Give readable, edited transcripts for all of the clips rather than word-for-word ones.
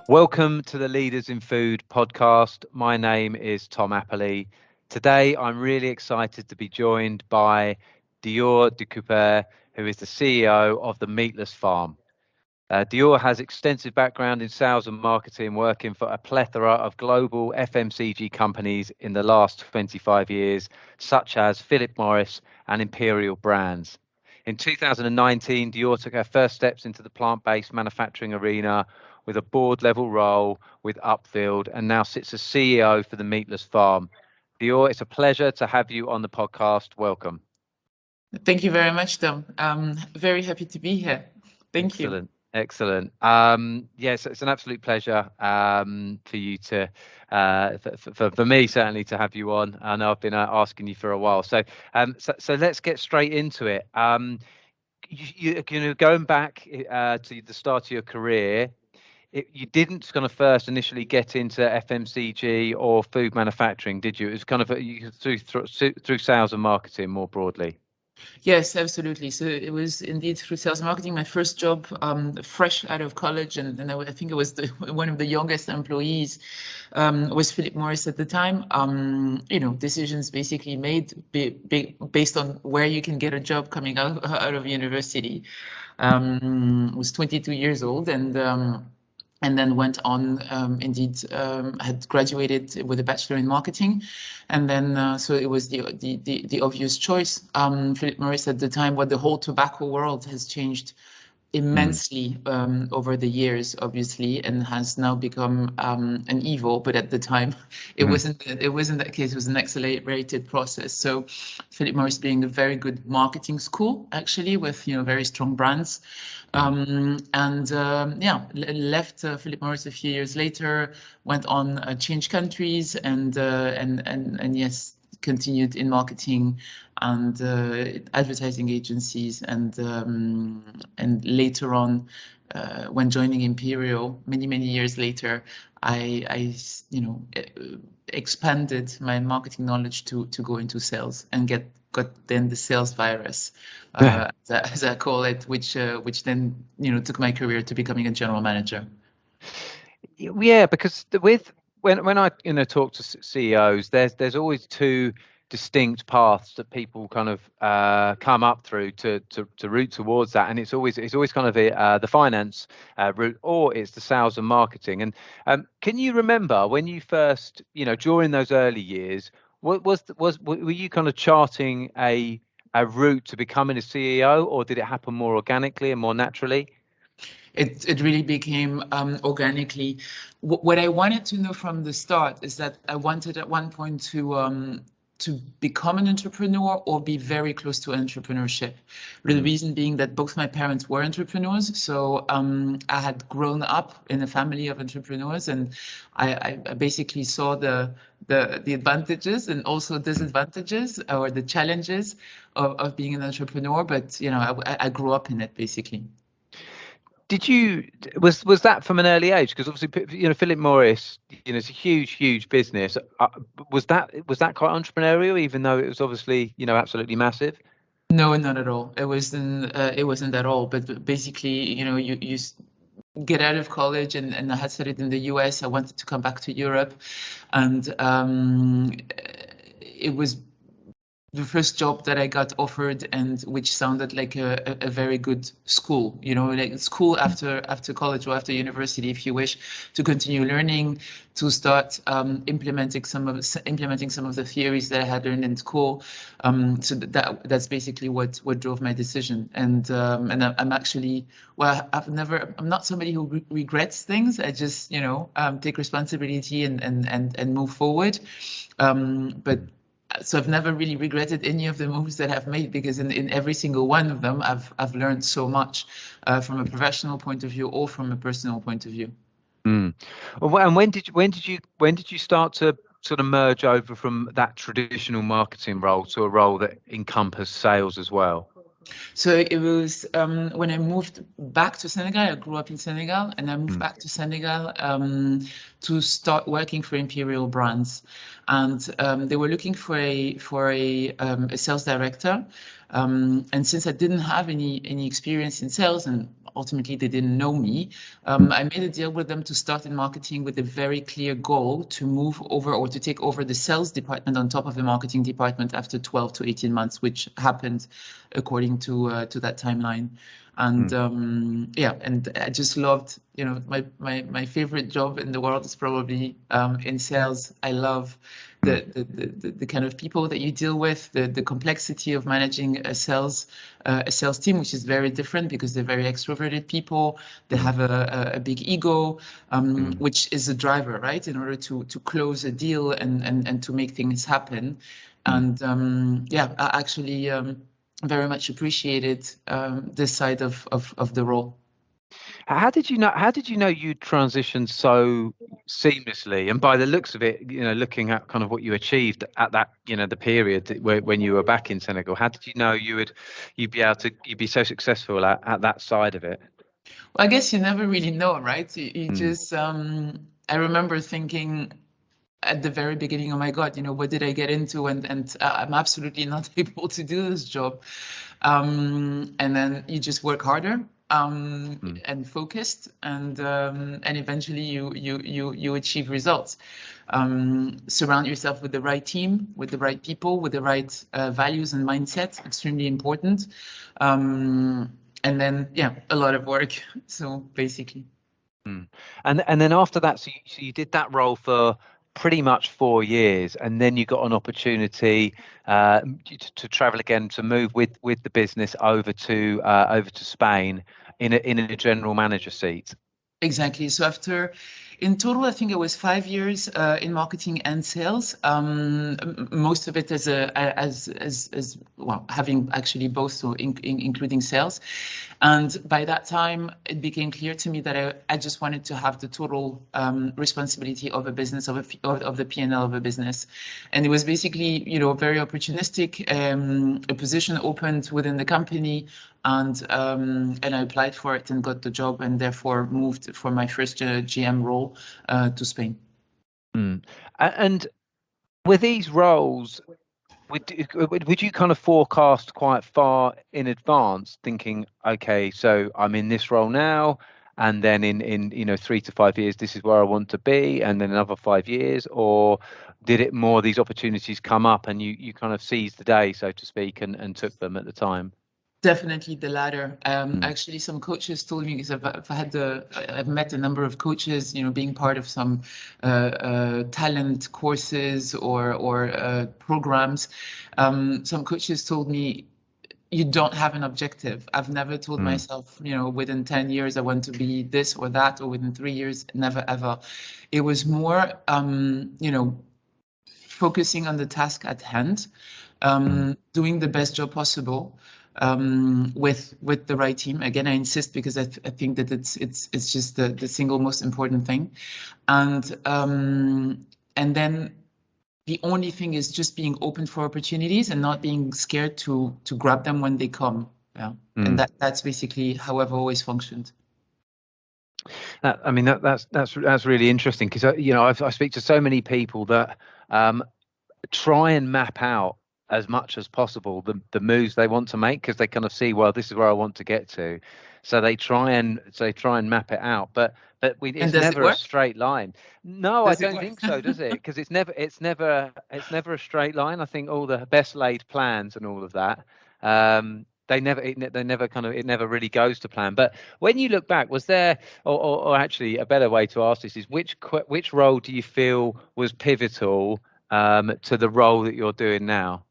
Welcome to the Leaders in Food podcast. My name is Tom Apperley. Today, I'm really excited to be joined by Dior DeCupper, who is the CEO of the Meatless Farm. Dior has extensive background in sales and marketing, working for a plethora of global FMCG companies in the last 25 years, such as Philip Morris and Imperial brands. In 2019, Dior took her first steps into the plant-based manufacturing arena with a board-level role with Upfield, and now sits as CEO for the Meatless Farm. Dior, it's a pleasure to have you on the podcast. Welcome. Thank you very much, Tom. I'm very happy to be here. Thank you. Excellent. Yes, it's an absolute pleasure for you to, for me certainly, to have you on. I know I've been asking you for a while. So let's get straight into it. Going back to the start of your career, you didn't kind of first initially get into FMCG or food manufacturing, did you? It was kind of through sales and marketing more broadly. Yes, absolutely. So it was indeed through sales and marketing. My first job, fresh out of college, and I think it was one of the youngest employees, was Philip Morris at the time. Decisions basically made based on where you can get a job coming out of university. Was 22 years old, and then went on, had graduated with a bachelor in marketing. And then, so it was the obvious choice. Philip Morris at the time, what the whole tobacco world has changed immensely over the years, obviously, and has now become an evil. But at the time, it wasn't that case. It was an accelerated process. So Philip Morris being a very good marketing school, actually, with very strong brands, left Philip Morris a few years later, went on changed countries, and yes, continued in marketing and advertising agencies, and later on, when joining Imperial many years later, I expanded my marketing knowledge to go into sales and got then the sales virus, as I call it, which then took my career to becoming a general manager. Yeah, because when I talk to CEOs, there's always two distinct paths that people kind of come up through to route towards that, and it's always kind of the finance route, or it's the sales and marketing. And can you remember when you first, during those early years, were you kind of charting a route to becoming a CEO, or did it happen more organically and more naturally? It really became organically. What I wanted to know from the start is that I wanted at one point to become an entrepreneur or be very close to entrepreneurship. The reason being that both my parents were entrepreneurs, so I had grown up in a family of entrepreneurs, and I basically saw the advantages and also disadvantages, or the challenges of being an entrepreneur. But I grew up in it basically. Was that from an early age? Because obviously, Philip Morris, it's a huge business. Was that quite entrepreneurial, even though it was obviously, absolutely massive? No, not at all. It wasn't at all. But basically, you get out of college, and I had studied in the US. I wanted to come back to Europe, and it was the first job that I got offered, and which sounded like a very good school, like school after college or after university, if you wish, to continue learning, to start implementing some of the theories that I had learned in school. So that's basically what drove my decision. And I'm actually, well, I'm not somebody who regrets things. I just take responsibility and move forward. So I've never really regretted any of the moves that I've made, because in every single one of them, I've learned so much from a professional point of view or from a personal point of view. Well, and when did you start to sort of merge over from that traditional marketing role to a role that encompassed sales as well? So it was when I moved back to Senegal. I grew up in Senegal, and I moved back to Senegal to start working for Imperial brands, and they were looking for a sales director. And since I didn't have any experience in sales, and ultimately they didn't know me, I made a deal with them to start in marketing with a very clear goal to move over or to take over the sales department on top of the marketing department after 12 to 18 months, which happened according to that timeline. And yeah, and I just loved, my favorite job in the world is probably in sales. I love the kind of people that you deal with, the complexity of managing a sales team, which is very different because they're very extroverted people. They have a big ego, which is a driver, right, in order to close a deal and to make things happen. And yeah, I actually very much appreciated this side of the role. How did you know? How did you know you transitioned so seamlessly? And by the looks of it, looking at kind of what you achieved at that, the period when you were back in Senegal, how did you know you'd be so successful at that side of it? Well, I guess you never really know, right? You just I remember thinking at the very beginning, oh my God, what did I get into? And I'm absolutely not able to do this job. And then you just work harder and focused, and eventually you achieve results. Surround yourself with the right team, with the right people, with the right values and mindset. Extremely important. And then, yeah, a lot of work. So basically. And then after that, so you did that role for pretty much 4 years, and then you got an opportunity to travel again, to move with the business over to Spain in a general manager seat. Exactly. So in total, I think it was 5 years in marketing and sales. Most of it as well, having actually both, so including sales. And by that time, it became clear to me that I just wanted to have the total responsibility of a business, of the P&L of a business. And it was basically, very opportunistic. A position opened within the company, and I applied for it and got the job, and therefore moved for my first GM role to Spain. And with these roles, would you kind of forecast quite far in advance, thinking, okay, so I'm in this role now, and then in 3 to 5 years, this is where I want to be, and then another 5 years? Or did it more, these opportunities come up and you kind of seized the day, so to speak, and took them at the time? Definitely the latter. Actually, some coaches told me, because I've met a number of coaches, being part of some talent courses or programs. Some coaches told me, you don't have an objective. I've never told myself, within 10 years, I want to be this or that, or within 3 years, never, ever. It was more, focusing on the task at hand, doing the best job possible, with the right team. Again, I insist, because I think that it's just the single most important thing. And then the only thing is just being open for opportunities and not being scared to grab them when they come. Yeah. And that's basically how I've always functioned. I mean, that's really interesting, because I speak to so many people that try and map out as much as possible the moves they want to make, because they kind of see, well, this is where I want to get to, so they try and map it out, but it's never a straight line. No, I don't think so, does it? Because it's never a straight line. I think all the best laid plans and all of that, it never really goes to plan. But when you look back, was there, or actually a better way to ask this is, which role do you feel was pivotal to the role that you're doing now?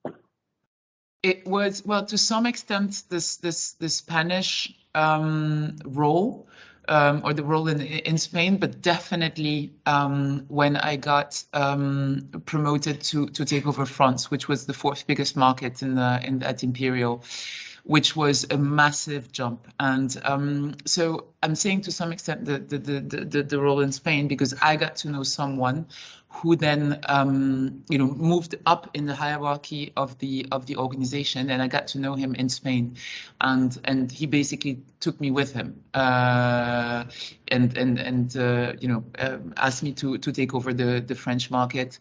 It was, well, to some extent, the Spanish role, or the role in Spain, but definitely when I got promoted to take over France, which was the fourth biggest market at Imperial. which was a massive jump. And so I'm saying to some extent the role in Spain, because I got to know someone who then moved up in the hierarchy of the organization, and I got to know him in Spain, and he basically took me with him, asked me to take over the French market,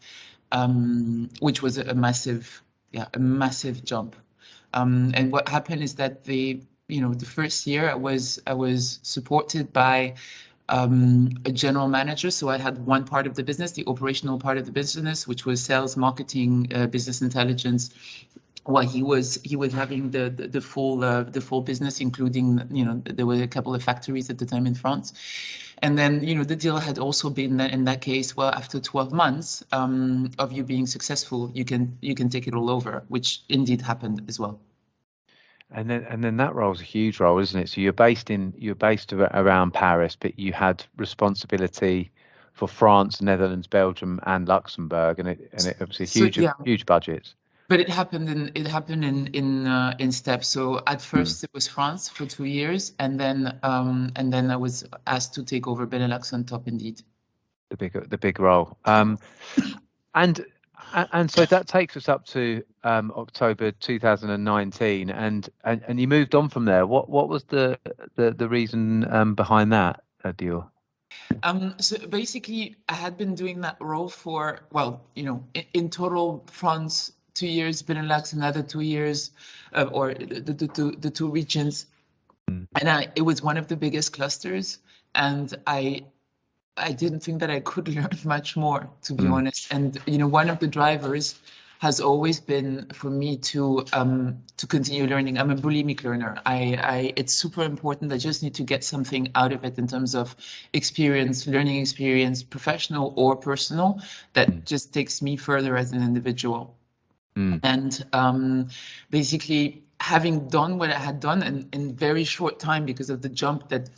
which was a massive jump. And what happened is that the first year I was supported by a general manager. So I had one part of the business, the operational part of the business, which was sales, marketing, business intelligence. While he was having the full business, including there were a couple of factories at the time in France. And then the deal had also been that in that case, well, after 12 months of you being successful, you can take it all over, which indeed happened as well. And then that role is a huge role, isn't it? So you're based around Paris, but you had responsibility for France, Netherlands, Belgium, and Luxembourg, and it obviously huge budgets. But it happened in steps. So at first it was France for 2 years, and then I was asked to take over Benelux on top. Indeed, the big role. And so that takes us up to October 2019, and you moved on from there. What was the reason behind that, Dior? So basically, I had been doing that role for, well, in total, France 2 years, Benelux another 2 years, or the two regions, and it was one of the biggest clusters, and I didn't think that I could learn much more, to be honest. And one of the drivers has always been for me to continue learning. I'm a bulimic learner. It's super important. I just need to get something out of it in terms of experience, learning experience, professional or personal, that just takes me further as an individual. And basically, having done what I had done in very short time because of the jump that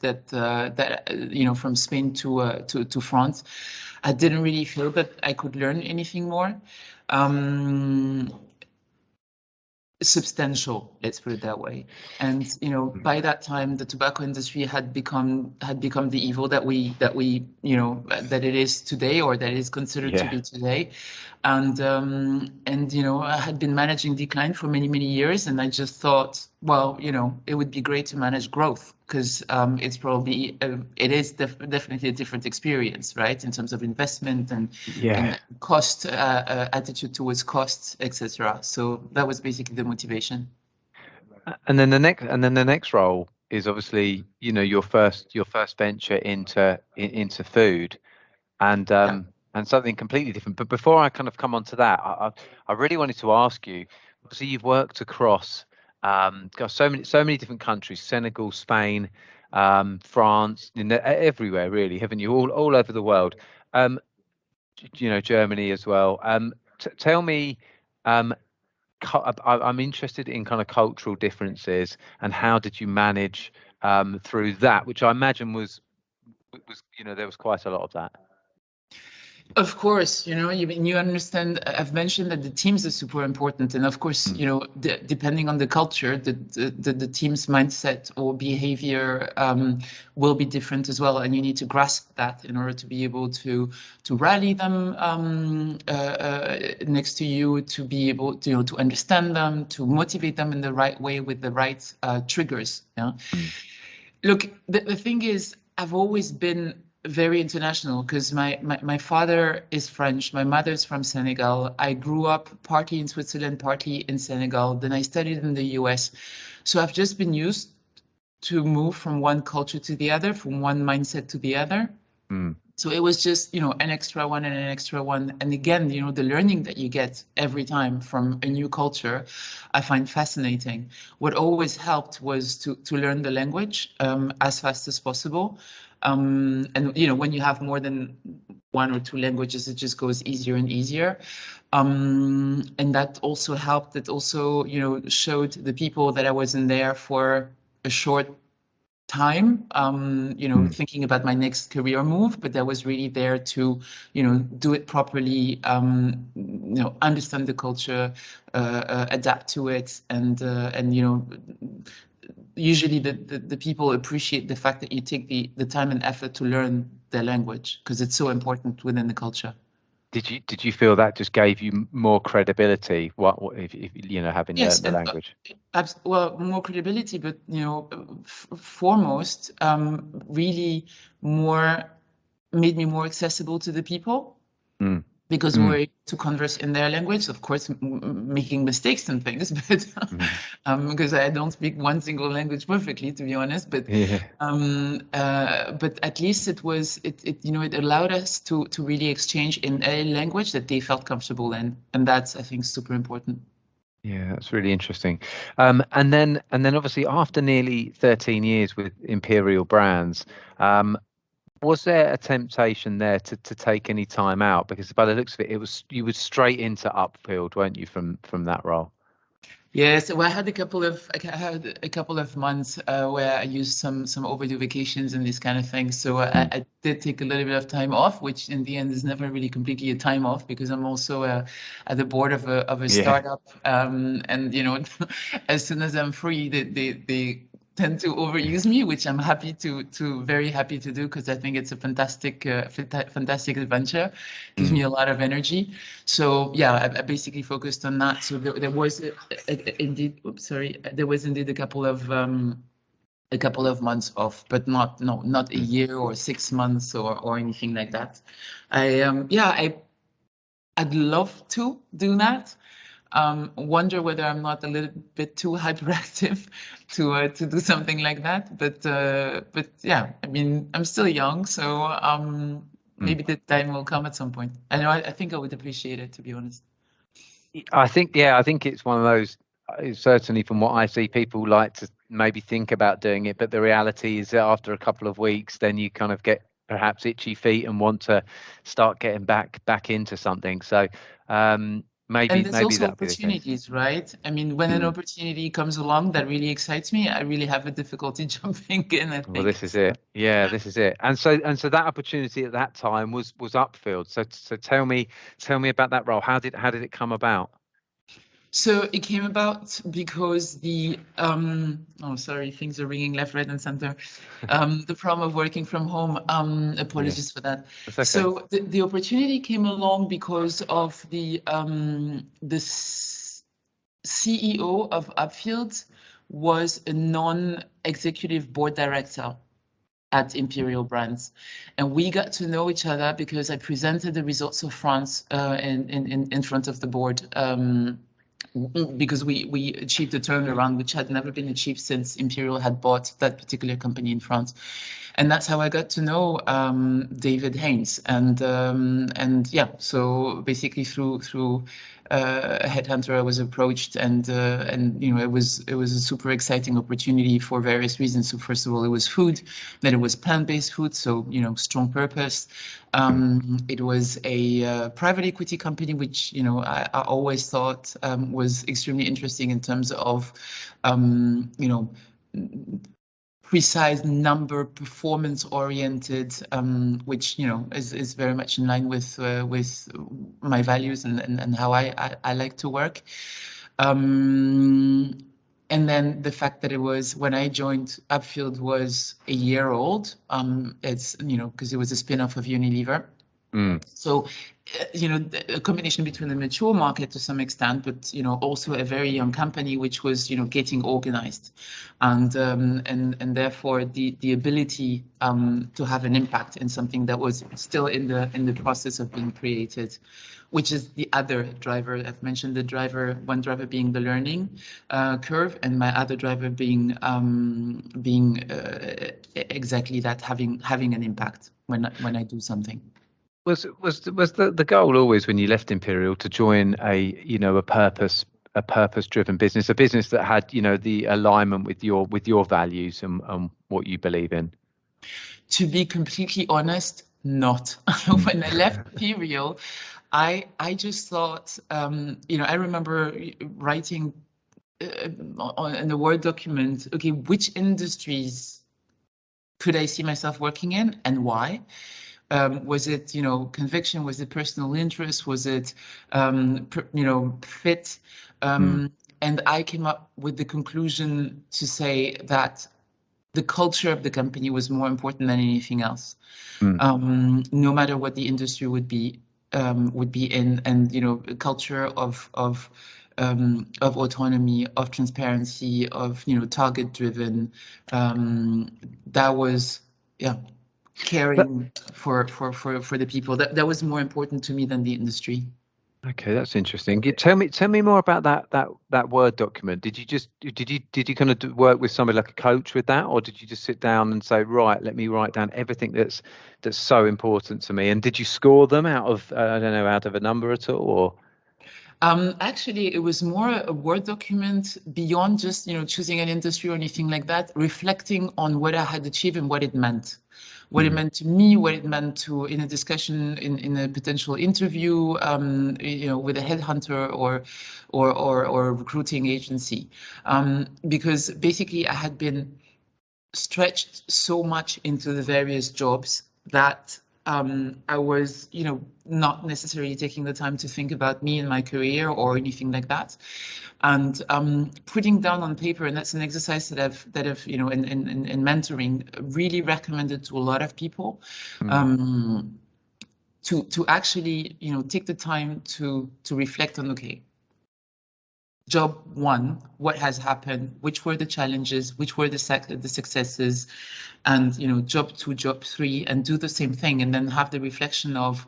from Spain to France, I didn't really feel that I could learn anything more substantial, let's put it that way. And by that time, the tobacco industry had become the evil that it is today, or that is considered to be today. And I had been managing decline for many years, and I just thought, well, it would be great to manage growth, because it's probably definitely a different experience, right, in terms of investment and cost, attitude towards costs, etc. So that was basically the motivation. And then the next role is obviously your first venture into food, and something completely different. But before I kind of come on to that, I really wanted to ask you, obviously you've worked across so many different countries: Senegal, Spain, France, everywhere really, haven't you? All over the world. Germany as well. Tell me, I'm interested in kind of cultural differences, and how did you manage through that, which I imagine was there was quite a lot of that. Of course, you understand. I've mentioned that the teams are super important, and of course, depending on the culture, the team's mindset or behavior will be different as well, and you need to grasp that in order to be able to rally them next to you, to be able to understand them, to motivate them in the right way with the right triggers. Yeah. Look, the thing is, I've always been very international, because my father is French, my mother's from Senegal. I grew up partly in Switzerland, partly in Senegal. Then I studied in the US. So I've just been used to move from one culture to the other, from one mindset to the other. So it was just, an extra one and an extra one. And again, the learning that you get every time from a new culture, I find fascinating. What always helped was to learn the language as fast as possible. And when you have more than one or two languages, it just goes easier and easier. And that also helped. It also, showed the people that I wasn't there for a short time, thinking about my next career move, but I was really there to, do it properly, understand the culture, adapt to it, and usually the people appreciate the fact that you take the time and effort to learn their language, because it's so important within the culture. Did you feel that just gave you more credibility? What if having Yes, learned the language? well, more credibility, but foremost, really more made me more accessible to the people. Mm. Because we were able to converse in their language, of course, making mistakes and things, but because I don't speak one single language perfectly, to be honest. But Yeah. but at least it allowed us to really exchange in a language that they felt comfortable in, and that's, I think, super important. Yeah, that's really interesting. And then obviously after nearly 13 years with Imperial Brands, was there a temptation there to take any time out? Because by the looks of it, you were straight into Upfield, weren't you, from that role? Yes, well, I had a couple of months where I used some overdue vacations and this kind of thing. So I did take a little bit of time off, which in the end is never really completely a time off, because I'm also at the board of a startup. And as soon as I'm free, they tend to overuse me, which I'm very happy to do, because I think it's a fantastic adventure. Gives me a lot of energy. So yeah, I basically focused on that. So there was indeed, there was indeed a couple of months off, but not a year or 6 months or anything like that. I'd love to do that. Wonder whether I'm not a little bit too hyperactive to do something like that. But yeah, I mean, I'm still young, so maybe the time will come at some point. I think I would appreciate it, to be honest. I think it's one of those. Certainly, from what I see, people like to maybe think about doing it, but the reality is that after a couple of weeks, then you kind of get perhaps itchy feet and want to start getting back into something. So And there's also that'll be the case. opportunities, right? I mean, when an opportunity comes along that really excites me, I really have a difficulty jumping in, I Well, think. this is it. Yeah, this is it. And so that opportunity at that time was Upfield. So tell me about that role. How did it come about? So it came about because sorry, things are ringing left, right, and center. The problem of working from home. Yeah, Apologies for that. that's okay. So the opportunity came along because of the CEO of Upfield was a non-executive board director at Imperial Brands. And we got to know each other because I presented the results of France in front of the board. Because we achieved a turnaround which had never been achieved since Imperial had bought that particular company in France. And that's how I got to know David Haynes. And yeah, so basically through a headhunter, I was approached, and it was a super exciting opportunity for various reasons. So first of all, it was food, then it was plant-based food, so strong purpose. It was a private equity company, which I always thought was extremely interesting in terms of precise number, performance oriented, which is very much in line with my values and how I like to work. And then the fact that it was, when I joined, Upfield was a year old. It's because it was a spin-off of Unilever. So, a combination between a mature market to some extent, but also a very young company which was getting organized, and therefore the ability to have an impact in something that was still in the process of being created, which is the other driver. I've mentioned one driver being the learning curve, and my other driver being exactly that, having an impact when I do something. Was the goal always when you left Imperial to join a purpose driven business, a business that had the alignment with your values and what you believe in? To be completely honest, not. When I left Imperial, I just thought, I remember writing in the Word document, okay, which industries could I see myself working in, and why? Was it, conviction? Was it personal interest? Was it, fit? And I came up with the conclusion to say that the culture of the company was more important than anything else. No matter what the industry would be in, and a culture of autonomy, of transparency, of target driven. That was caring for the people. That was more important to me than the industry. Okay, that's interesting. Tell me more about that Word document. Did you kind of work with somebody like a coach with that, or did you just sit down and say, right, let me write down everything that's so important to me? And did you score them out of out of a number at all, or? Actually, it was more a Word document beyond just choosing an industry or anything like that, reflecting on what I had achieved and what it meant. What it meant to me, what it meant to in a discussion, in a potential interview, with a headhunter or a recruiting agency, because basically I had been stretched so much into the various jobs that I was, not necessarily taking the time to think about me and my career or anything like that, and putting down on paper. And that's an exercise that I've in mentoring really recommended to a lot of people, to actually take the time to reflect on, okay, job one, what has happened, which were the challenges, which were the successes, and job two, job three, and do the same thing, and then have the reflection of,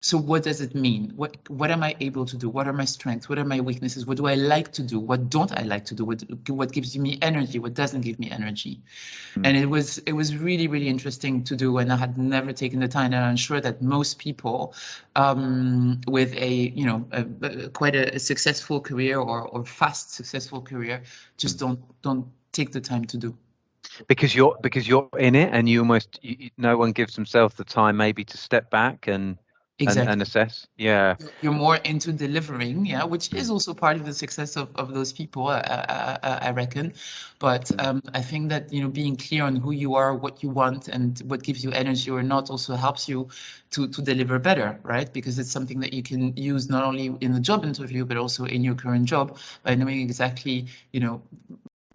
so what does it mean? What am I able to do? What are my strengths? What are my weaknesses? What do I like to do? What don't I like to do? What gives me energy? What doesn't give me energy? And it was really, really interesting to do, and I had never taken the time. And I'm sure that most people with quite a successful career or fast successful career just don't take the time to do. Because you're in it, and no one gives themselves the time maybe to step back and Exactly. assess. Yeah. You're more into delivering, which is also part of the success of those people, I reckon. But I think that being clear on who you are, what you want, and what gives you energy or not also helps you to deliver better, right? Because it's something that you can use not only in the job interview but also in your current job, by knowing exactly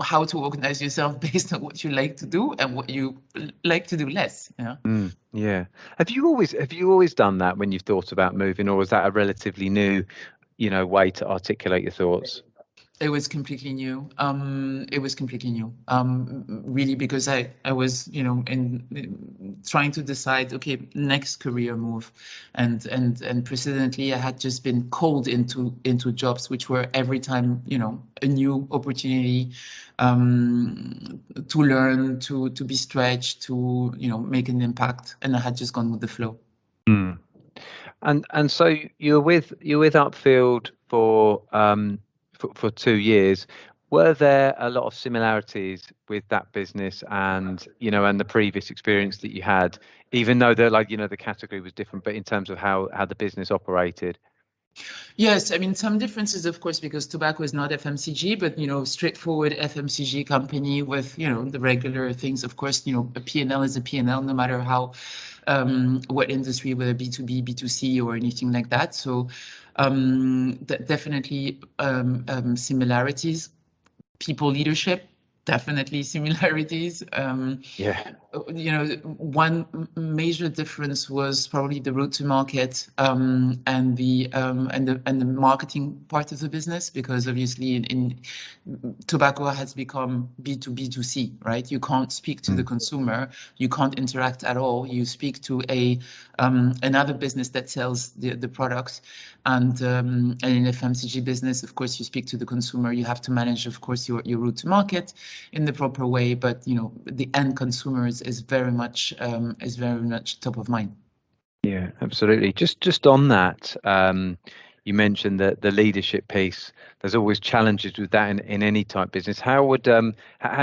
how to organize yourself based on what you like to do and what you like to do less. Yeah. Have you always done that when you've thought about moving, or was that a relatively new, way to articulate your thoughts? It was completely new. Really, because I was, in trying to decide, okay, next career move, and precedently I had just been called into jobs which were every time, a new opportunity, to learn, to be stretched, to make an impact, and I had just gone with the flow. And so you're with Upfield for 2 years. Were there a lot of similarities with that business and and the previous experience that you had, even though the category was different, but in terms of how the business operated? Yes, I mean, some differences, of course, because tobacco is not FMCG, but, straightforward FMCG company with, the regular things. Of course, a P&L is a P&L, no matter how, what industry, whether B2B, B2C, or anything like that. So definitely similarities. People leadership, definitely similarities. Yeah. One major difference was probably the route to market, and the marketing part of the business, because obviously in tobacco has become B2B2C, right? You can't speak to the consumer, you can't interact at all. You speak to another business that sells the products, and in FMCG business, of course, you speak to the consumer. You have to manage, of course, your route to market in the proper way, but the end consumers is very much top of mind. Yeah, absolutely. Just on that, you mentioned that the leadership piece. There's always challenges with that in any type business. How do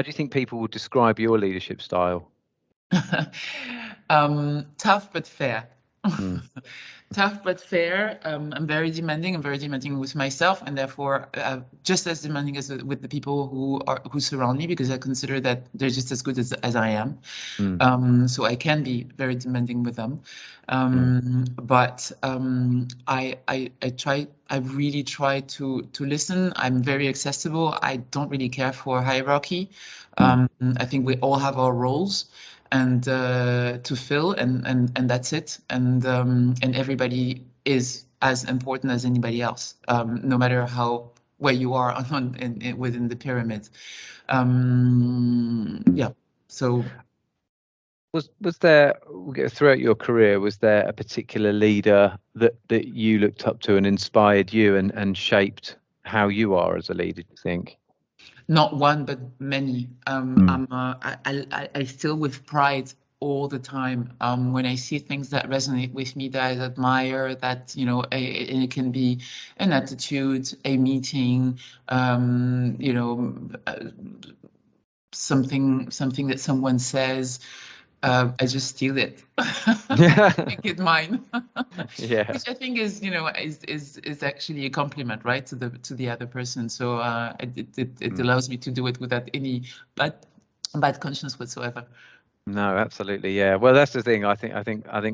you think people would describe your leadership style? Tough but fair. Tough but fair. I'm very demanding. I'm very demanding with myself, and therefore just as demanding as with the people who surround me, because I consider that they're just as good as I am. So I can be very demanding with them. But I really try to listen. I'm very accessible. I don't really care for hierarchy. I think we all have our roles and to fill, and that's it. And everybody is as important as anybody else, no matter where you are within the pyramid. Yeah. So. Was there, throughout your career, was there a particular leader that you looked up to and inspired you and shaped how you are as a leader, do you think? Not one, but many. I still with pride all the time when I see things that resonate with me, that I admire, that, it can be an attitude, a meeting, something that someone says. I just steal it. Make it mine. Yeah. Which I think is, is actually a compliment, right, to the other person. So it allows me to do it without any bad conscience whatsoever. No, absolutely, yeah. Well, that's the thing. I think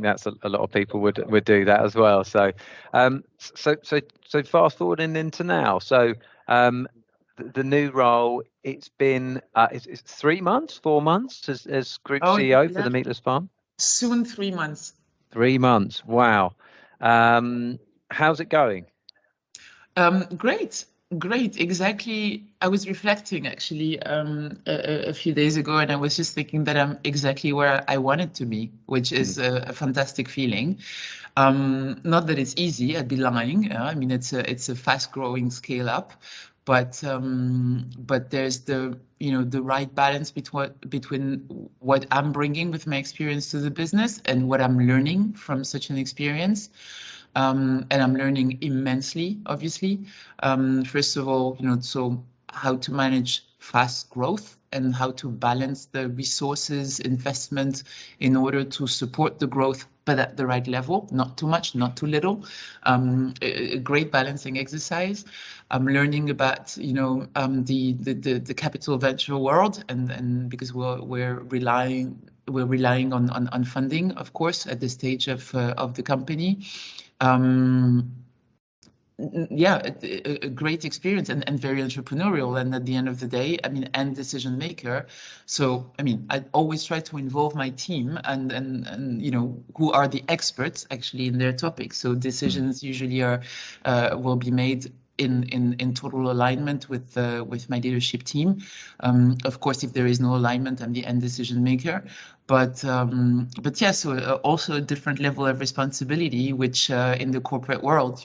that's a lot of people would do that as well. So, so fast forwarding into now. So, the new role. It's been it's 3 months, 4 months as Group CEO for the Meatless Farm. Soon 3 months. 3 months. Wow. How's it going? Great. Exactly. I was reflecting actually a few days ago, and I was just thinking that I'm exactly where I wanted to be, which is a fantastic feeling. Not that it's easy, I'd be lying. I mean, it's a fast-growing scale-up, but there's the right balance between what I'm bringing with my experience to the business and what I'm learning from such an experience. And I'm learning immensely, obviously. First of all, so how to manage fast growth and how to balance the resources investment in order to support the growth, but at the right level, not too much, not too little. A great balancing exercise. I'm learning about the capital venture world, and because we're relying on funding, of course, at this stage of the company. Yeah, a great experience and very entrepreneurial. And at the end of the day, I mean, and decision maker. So, I mean, I always try to involve my team and who are the experts actually in their topic. So decisions usually will be made in total alignment with my leadership team. Of course, if there is no alignment, I'm the end decision maker. But yeah, so also a different level of responsibility, which in the corporate world,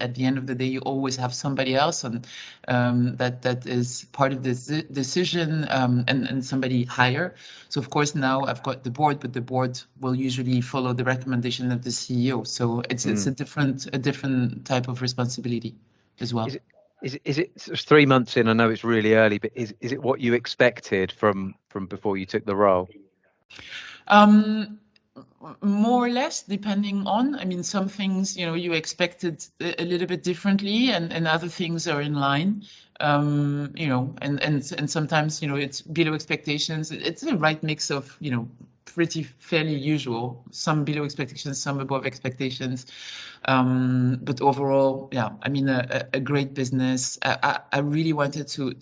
at the end of the day, you always have somebody else and that is part of this decision and somebody higher. So of course now I've got the board, but the board will usually follow the recommendation of the CEO. So it's a different type of responsibility as well. Is it 3 months in? I know it's really early, but is it what you expected from before you took the role? More or less, depending on, I mean, some things, you expected a little bit differently and other things are in line. And sometimes, it's below expectations. It's the right mix of, pretty fairly usual, some below expectations, some above expectations. But overall, yeah, I mean, a great business. I really wanted to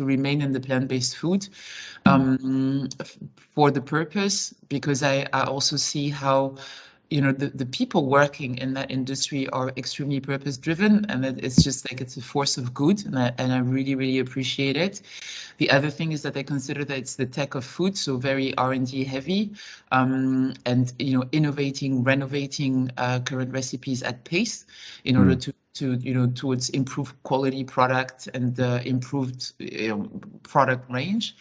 remain in the plant-based food for the purpose, because I also see how the people working in that industry are extremely purpose driven, and it's just like it's a force of good, and I really, really appreciate it. The other thing is that I consider that it's the tech of food, so very R&D heavy, and innovating, renovating current recipes at pace in order to towards improved quality product and improved product range.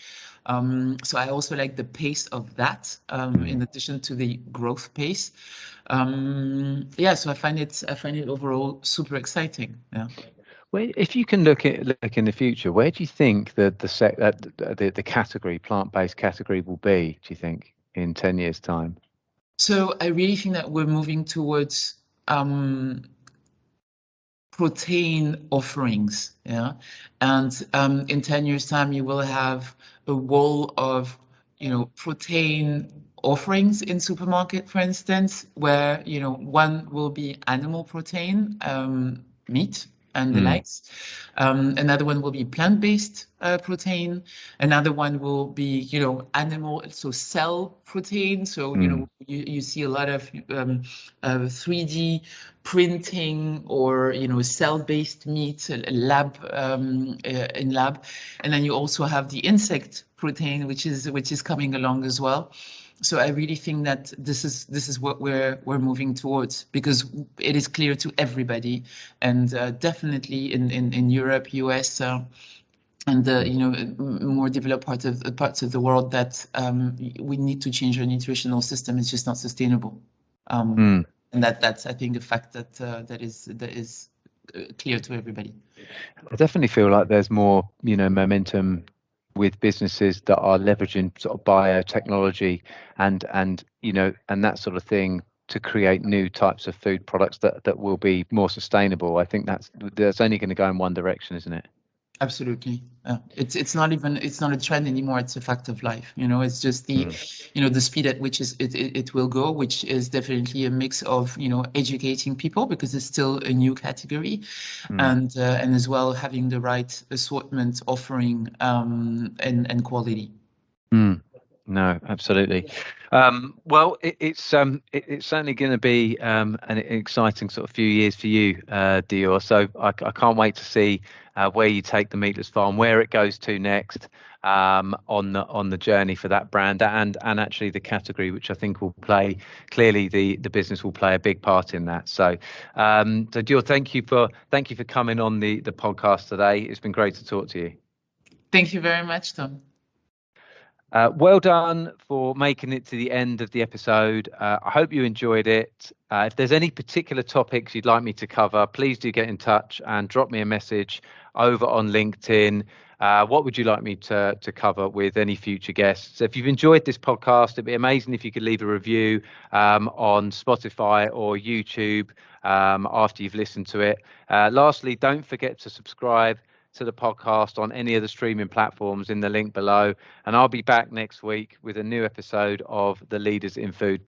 So I also like the pace of that, in addition to the growth pace. Yeah, so I find it overall super exciting. Yeah. Well, if you can look in the future, where do you think the category, plant-based category, will be? Do you think in 10 years' time? So I really think that we're moving towards protein offerings, yeah, and in 10 years' time, you will have a wall of, protein offerings in supermarket, for instance, where, one will be animal protein, meat and the likes. Another one will be plant-based protein. Another one will be, animal, so cell protein. So, you see a lot of 3D printing or, cell-based meat lab in lab. And then you also have the insect protein, which is coming along as well. So I really think that this is what we're moving towards, because it is clear to everybody, and definitely in Europe, US, and the more developed parts of the world, that we need to change our nutritional system. It's just not sustainable, and that's, I think, a fact that is clear to everybody. I definitely feel like there's more, momentum with businesses that are leveraging sort of biotechnology and that sort of thing to create new types of food products that will be more sustainable. I think that's only going to go in one direction, isn't it? Absolutely. It's not a trend anymore. It's a fact of life. It's just the speed at which it will go, which is definitely a mix of, educating people, because it's still a new category, and as well having the right assortment, offering, and quality. No, absolutely. Well, it's certainly going to be an exciting sort of few years for you, Dior. So I can't wait to see where you take the Meatless Farm, where it goes to next, on the journey for that brand, and actually the category, which I think will play, clearly the business will play a big part in that. So Dior, thank you for coming on the podcast today. It's been great to talk to you. Thank you very much, Tom. Well done for making it to the end of the episode. I hope you enjoyed it. If there's any particular topics you'd like me to cover, please do get in touch and drop me a message over on LinkedIn. What would you like me to cover with any future guests? If you've enjoyed this podcast, it'd be amazing if you could leave a review on Spotify or YouTube after you've listened to it. Lastly, don't forget to subscribe to the podcast on any of the streaming platforms in the link below, and I'll be back next week with a new episode of the Leaders in Food